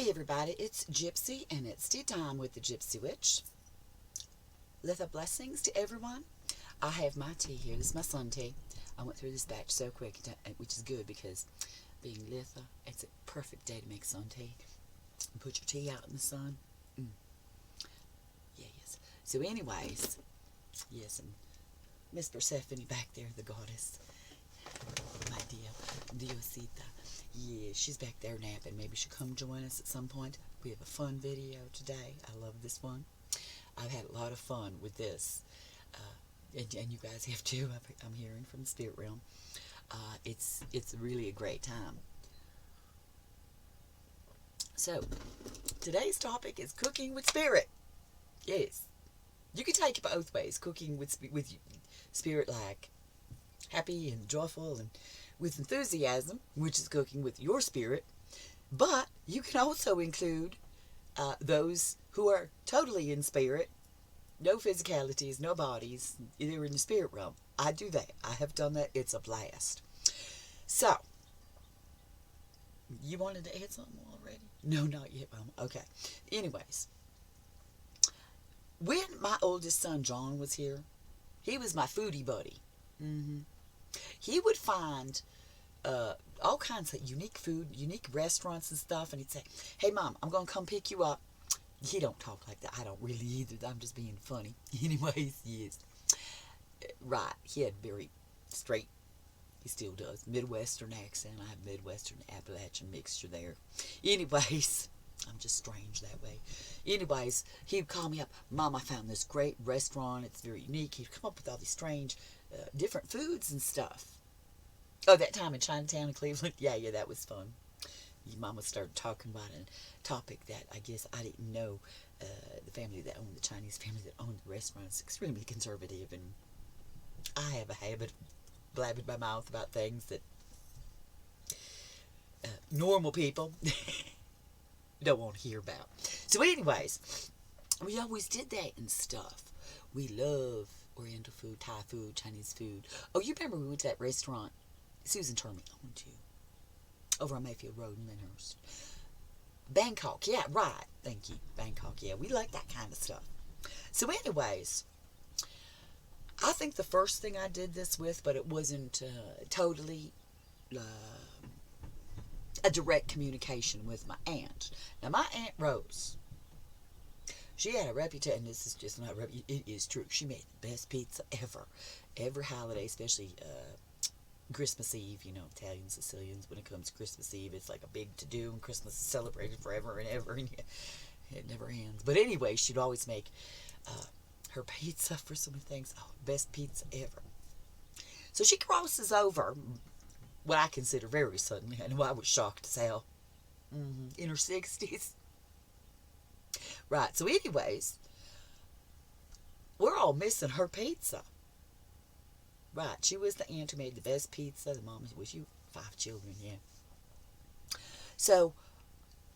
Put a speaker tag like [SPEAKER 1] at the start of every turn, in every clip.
[SPEAKER 1] Hey everybody, it's Gypsy, and it's tea time with the Gypsy Witch. Little blessings to everyone. I have my tea here. This is my sun tea. I went through this batch so quick, which is good because being little, it's a perfect day to make sun tea. And put your tea out in the sun. Mm. Yes. So anyways, yes, and Miss Persephone back there, the goddess, my dear Diosita. Yeah, she's back there napping. Maybe she'll come join us at some point. We have a fun video today. I love this one. I've had a lot of fun with this. And you guys have too. I'm hearing from the spirit realm. It's really a great time. So, today's topic is cooking with spirit. Yes. You can take it both ways. Cooking with spirit, like happy and joyful and with enthusiasm, which is cooking with your spirit. But you can also include those who are totally in spirit, no physicalities, no bodies, they're in the spirit realm. I do that. I have done that. It's a blast. So, you wanted to add something already? No, not yet, Mama. Okay. Anyways, when my oldest son John was here, he was my foodie buddy. Mm-hmm. He would find all kinds of unique food, unique restaurants and stuff, and he'd say, "Hey, Mom, I'm going to come pick you up." He don't talk like that. I don't really either. I'm just being funny. Anyways, yes. Right. He had very straight, he still does, Midwestern accent. I have Midwestern Appalachian mixture there. Anyways, I'm just strange that way. Anyways, he'd call me up, "Mom, I found this great restaurant. It's very unique." He'd come up with all these strange, different foods and stuff. Oh, that time in Chinatown in Cleveland? Yeah, that was fun. Your mama started talking about a topic that I guess I didn't know. The family that owned, the Chinese family that owned the restaurant, is extremely conservative, and I have a habit of blabbing my mouth about things that normal people don't want to hear about. So anyways, we always did that and stuff. We love Oriental food, Thai food, Chinese food. Oh, you remember we went to that restaurant Susan turned me on to over on Mayfield Road in Lyndhurst. Bangkok, yeah, right. Thank you. Bangkok, yeah. We like that kind of stuff. So anyways, I think the first thing I did this with, but it wasn't totally a direct communication with my aunt. Now, my Aunt Rose, she had a reputation, and this is just not a reputation, it is true. She made the best pizza ever. Every holiday, especially Christmas Eve, Italians, Sicilians, when it comes to Christmas Eve, it's like a big to-do, and Christmas is celebrated forever and ever, and it never ends. But anyway, she'd always make her pizza for so many things. Oh, best pizza ever. So she crosses over, what I consider very suddenly. I know I was shocked as hell. In her 60s. Right, so anyways, we're all missing her pizza. Right, she was the aunt who made the best pizza. The mom was you 5 children, yeah. So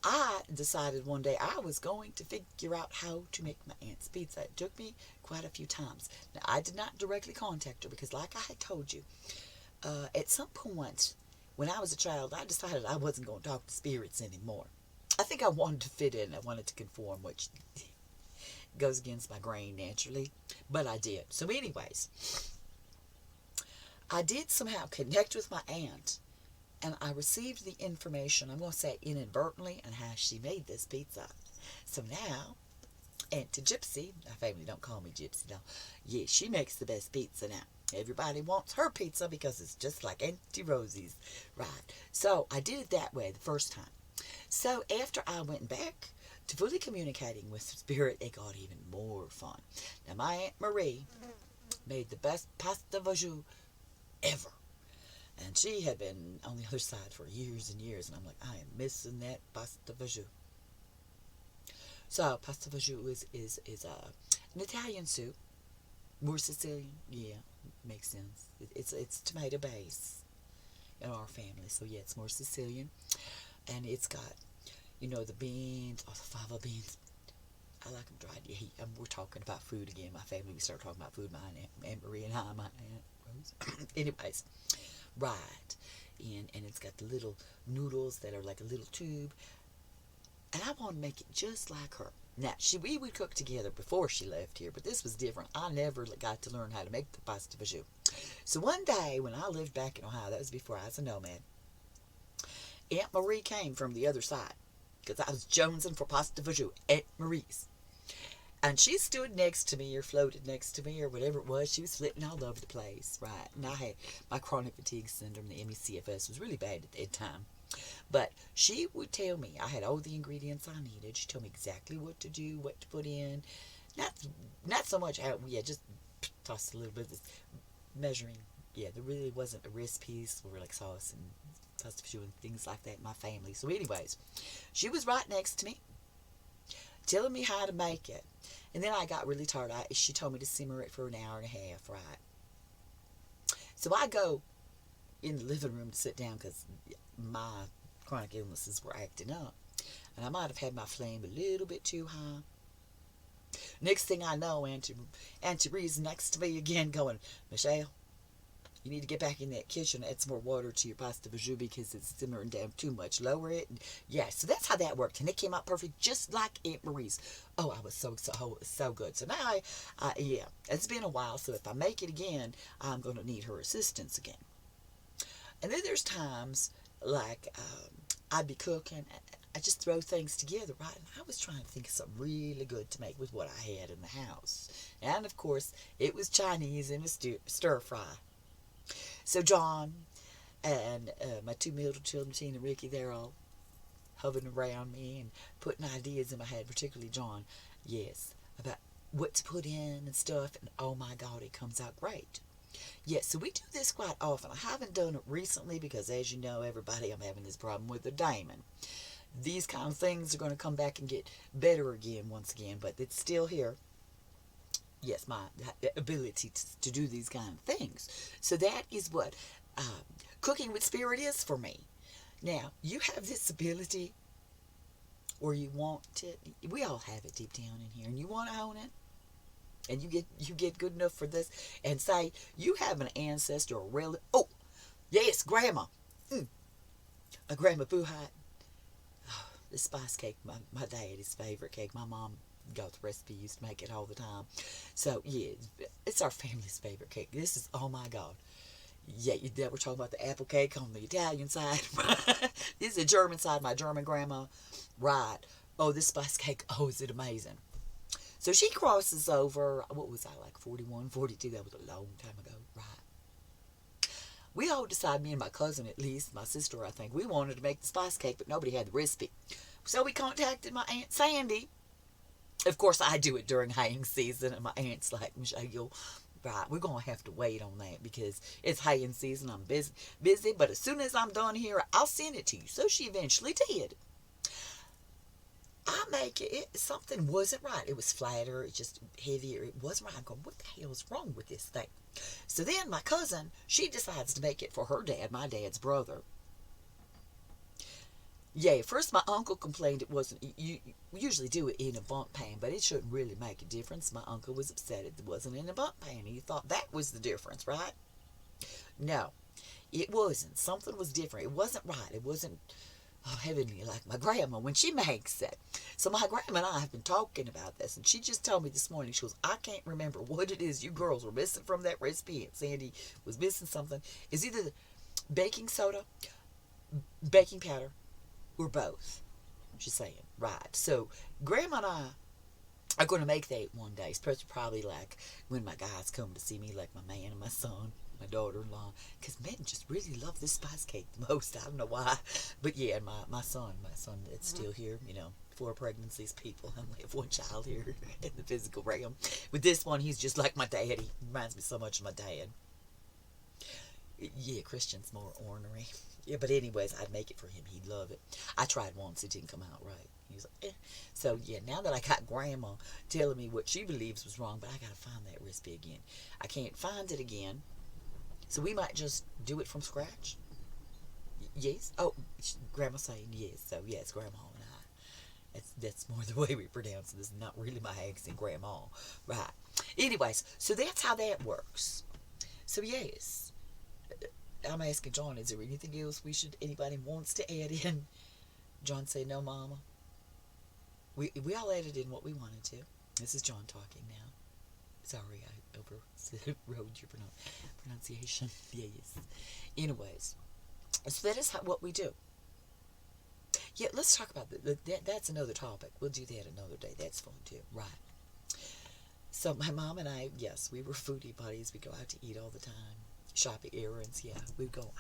[SPEAKER 1] I decided one day I was going to figure out how to make my aunt's pizza. It took me quite a few times. Now, I did not directly contact her because, like I had told you, at some point when I was a child, I decided I wasn't going to talk to spirits anymore. I think I wanted to fit in. I wanted to conform, which goes against my grain naturally, but I did. So anyways, I did somehow connect with my aunt, and I received the information, I'm going to say inadvertently, on how she made this pizza. So now, Aunt Gypsy, my family don't call me Gypsy though, yeah, she makes the best pizza now. Everybody wants her pizza because it's just like Auntie Rosie's. Right. So I did it that way the first time. So after I went back to fully communicating with Spirit, it got even more fun. Now my Aunt Marie made the best pasta vajou ever. And she had been on the other side for years and years, and I'm like, I am missing that pasta vajou. So pasta vajou is an Italian soup, more Sicilian. Yeah, makes sense. It's tomato base in our family, so yeah, it's more Sicilian, and it's got the beans, the fava beans. I like them dried. Yeah, we're talking about food again. My family, we start talking about food. My Aunt Marie and I, my Aunt Rose. Anyways, right, and it's got the little noodles that are like a little tube. and I want to make it just like her. Now, we would cook together before she left here, but this was different. I never got to learn how to make the pasta fagioli. So one day when I lived back in Ohio, that was before I was a nomad, Aunt Marie came from the other side because I was jonesing for pasta fagioli. Aunt Marie's. And she stood next to me or floated next to me or whatever it was. She was flitting all over the place, right? And I had my chronic fatigue syndrome, the ME/CFS, was really bad at that time. But she would tell me I had all the ingredients I needed. She told me exactly what to do, what to put in. Not not so much how, yeah, just toss a little bit of this measuring. Yeah, there really wasn't a recipes for like sauce and pasta fagioli and things like that in my family. So anyways, she was right next to me telling me how to make it. And then I got really tired. She told me to simmer it for an hour and a half, right? So I go in the living room to sit down because my chronic illnesses were acting up. And I might have had my flame a little bit too high. Next thing I know, Auntie Ree's next to me again going, Michelle, you need to get back in that kitchen and add some more water to your pasta fagioli because it's simmering down too much. Lower it. And yeah, so that's how that worked. And it came out perfect, just like Aunt Marie's. Oh, I was so good. So now, yeah, it's been a while. So if I make it again, I'm going to need her assistance again. And then there's times like I'd be cooking. I just throw things together, right? And I was trying to think of something really good to make with what I had in the house. And of course, it was Chinese and a stir fry. So John and my two middle children, Tina and Ricky, they're all hovering around me and putting ideas in my head, particularly John, yes, about what to put in and stuff. And oh my God, it comes out great. Yes, so we do this quite often. I haven't done it recently because, as you know, everybody, I'm having this problem with the diamond. These kind of things are going to come back and get better again once again, but it's still here. Yes, my ability to do these kind of things. So that is what cooking with spirit is for me. Now, you have this ability, or you want it. We all have it deep down in here, and you want to own it. And you get good enough for this, and say you have an ancestor or relative. Oh, yes, Grandma. A Grandma Buchheit. Oh, the spice cake, my daddy's favorite cake. My mom got the recipe, used to make it all the time. So yeah, it's our family's favorite cake. This is, oh my God. Yeah, we're talking about the apple cake on the Italian side. This is the German side, my German grandma. Right. Oh, this spice cake, oh, is it amazing. So she crosses over, what was I, like 41, 42? That was a long time ago. Right. We all decided, me and my cousin at least, my sister I think, we wanted to make the spice cake, but nobody had the recipe. So we contacted my Aunt Sandy. Of course, I do it during haying season, and my aunt's like, Michelle, right, we're going to have to wait on that because it's haying season. I'm busy, but as soon as I'm done here, I'll send it to you. So she eventually did. I make it, something wasn't right. It was flatter, it just heavier. It wasn't right. I'm going, what the hell is wrong with this thing? So then my cousin, she decides to make it for her dad, my dad's brother. Yeah, first my uncle complained it wasn't, you usually do it in a bump pan, but it shouldn't really make a difference. My uncle was upset it wasn't in a bump pan. He thought that was the difference, right? No, it wasn't. Something was different. It wasn't right. It wasn't heavenly like my grandma when she makes it. So my grandma and I have been talking about this, and she just told me this morning, she goes, I can't remember what it is you girls were missing from that recipe. And Sandy was missing something. It's either the baking soda, baking powder, or both. She's saying, right. So grandma and I are going to make that one day, especially probably like when my guys come to see me, like my man and my son, my daughter-in-law, because men just really love this spice cake the most. I don't know why, but yeah, and my son that's still here, 4 pregnancies, people. I only have one child here in the physical realm. With this one, he's just like my daddy. Reminds me so much of my dad. Yeah, Christian's more ornery. Yeah, but anyways, I'd make it for him. He'd love it. I tried once. It didn't come out right. He was like, eh. So, yeah, now that I got Grandma telling me what she believes was wrong, but I got to find that recipe again. I can't find it again. So we might just do it from scratch. Yes? Oh, Grandma's saying yes. So, yes, Grandma and I. That's more the way we pronounce it. This is not really my accent, Grandma. Right. Anyways, so that's how that works. So, yes. I'm asking John, is there anything else anybody wants to add in? John say, no, Mama. We all added in what we wanted to. This is John talking now. Sorry, I overrode your pronunciation. Yes. Anyways, so that is what we do. Yeah, let's talk about that. That's another topic. We'll do that another day. That's fun too. Right. So my mom and I, yes, we were foodie buddies. We go out to eat all the time. Shopping errands, yeah. We'd go,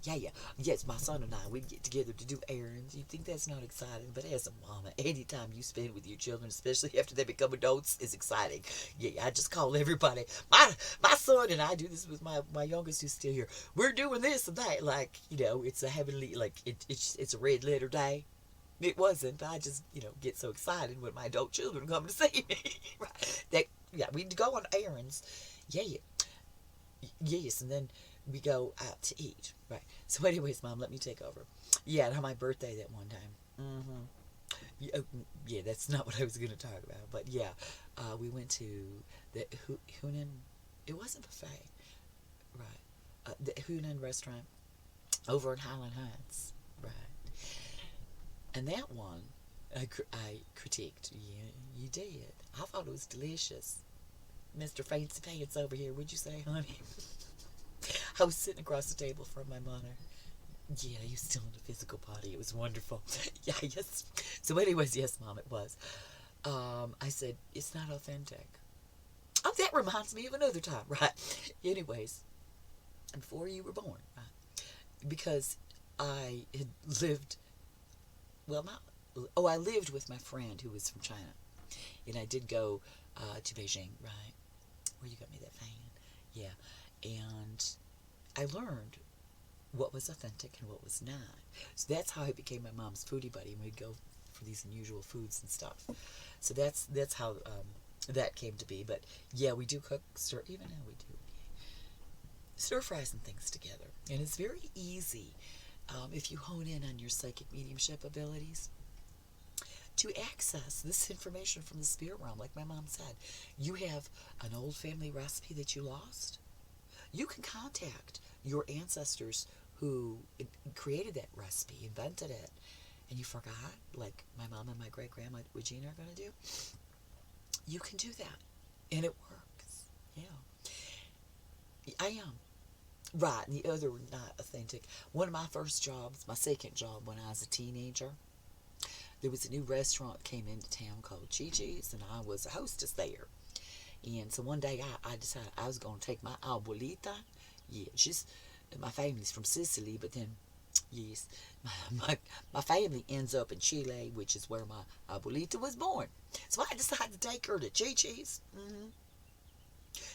[SPEAKER 1] yeah. Yes, my son and I, we'd get together to do errands. You think that's not exciting, but as a mama, any time you spend with your children, especially after they become adults, is exciting. Yeah, I just call everybody. My son and I do this with my youngest who's still here. We're doing this and that. Like, it's a heavenly, like, it's a red letter day. It wasn't, but I just, get so excited when my adult children come to see me. Right. Yeah, we'd go on errands. Yeah. Yes, and then we go out to eat. Right. So anyways, Mom, let me take over. Yeah, and on my birthday that one time. Yeah, that's not what I was going to talk about. But yeah, we went to the Hunan. It wasn't buffet. Right. The Hunan restaurant over in Highland Heights. Right. And that one, I critiqued. Yeah, you did. I thought it was delicious. Mr. Fancy Pants over here, would you say, honey? I was sitting across the table from my mother. Yeah, you still in a physical body. It was wonderful. Yeah, yes. So anyways, yes, Mom, it was. I said, it's not authentic. Oh, that reminds me of another time, right? Anyways, before you were born, right? Because I had lived, I lived with my friend who was from China. And I did go to Beijing, right? Where you got me that fan. Yeah. And I learned what was authentic and what was not. So that's how I became my mom's foodie buddy, and we'd go for these unusual foods and stuff. So that's how that came to be. But yeah, we do cook even now we do stir fries and things together, and it's very easy if you hone in on your psychic mediumship abilities to access this information from the spirit realm. Like my mom said, you have an old family recipe that you lost. You can contact your ancestors who created that recipe, invented it, and you forgot, like my mom and my great-grandma Regina are going to do. You can do that, and it works. Yeah. I am. Right, and the other not authentic. One of my first jobs, my second job when I was a teenager, there was a new restaurant that came into town called Chi-Chi's, and I was a hostess there. And so one day I decided I was going to take my abuelita. Yeah, my family's from Sicily, but then, yes, my family ends up in Chile, which is where my abuelita was born. So I decided to take her to Chi-Chi's.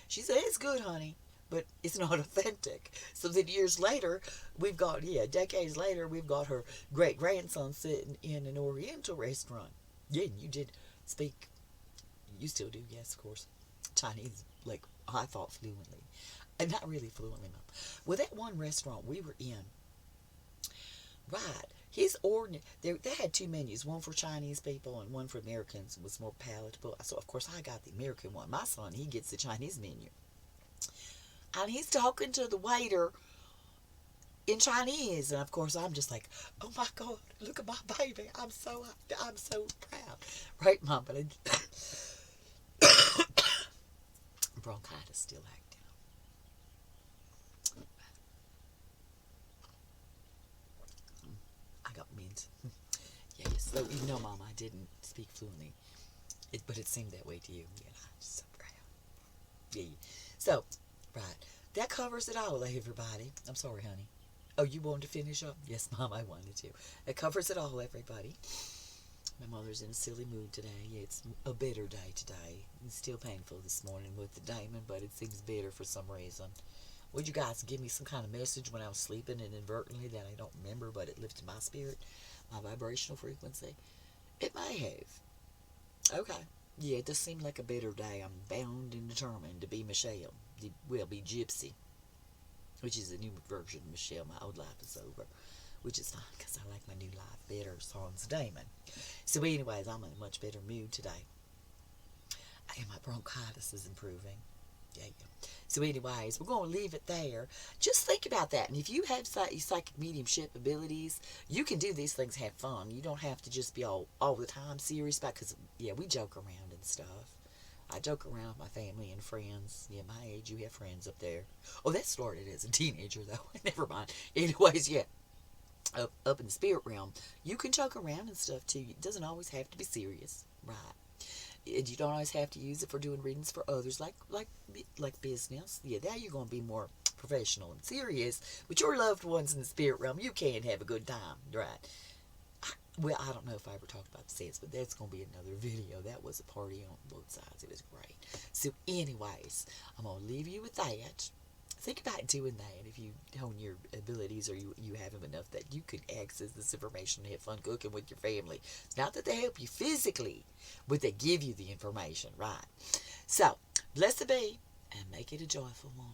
[SPEAKER 1] She said, it's good, honey, but it's not authentic. So then years later, decades later, we've got her great-grandson sitting in an Oriental restaurant. Yeah, and you did speak, you still do, yes, of course, Chinese, like I thought fluently. And not really fluently, Mom. Well, that one restaurant we were in, right, his ordinary, they had two menus, one for Chinese people and one for Americans, was more palatable. So, of course, I got the American one. My son, he gets the Chinese menu. And he's talking to the waiter in Chinese. And, of course, I'm just like, oh, my God, look at my baby. I'm so proud. Right, Mom? But bronchitis still acting. I got mint. Yes. So even though, Mom, I didn't speak fluently, but it seemed that way to you. Yeah, I'm just so proud. Yeah. So, right. That covers it all, everybody. I'm sorry, honey. Oh, you wanted to finish up? Yes, Mom, I wanted to. That covers it all, everybody. My mother's in a silly mood today. It's a bitter day today. It's still painful this morning with the diamond, but it seems bitter for some reason. Would you guys give me some kind of message when I was sleeping and inadvertently that I don't remember, but it lifted my spirit, my vibrational frequency? It may have. Okay. Yeah, it does seem like a bitter day. I'm bound and determined to be Michelle. Be Gypsy, which is a new version of Michelle. My old life is over, which is fine because I like my new life better, Sans Damon. So anyways, I'm in a much better mood today. And my bronchitis is improving. Yeah. So anyways, we're going to leave it there. Just think about that. And if you have psychic mediumship abilities, you can do these things, have fun. You don't have to just be all the time serious about, because, yeah, we joke around and stuff. I joke around with my family and friends. Yeah, my age, you have friends up there. Oh, that started as a teenager, though. Never mind. Anyways, yeah. Up in the spirit realm, you can joke around and stuff, too. It doesn't always have to be serious. Right. And you don't always have to use it for doing readings for others, like business. Yeah, now you're going to be more professional and serious. With your loved ones in the spirit realm, you can have a good time, right? Well, I don't know if I ever talked about the sets, but that's going to be another video. That was a party on both sides. It was great. So, anyways, I'm going to leave you with that. Think about doing that if you hone your abilities, or you have them enough that you could access this information and have fun cooking with your family. It's not that they help you physically, but they give you the information, right? So, blessed be, and make it a joyful one.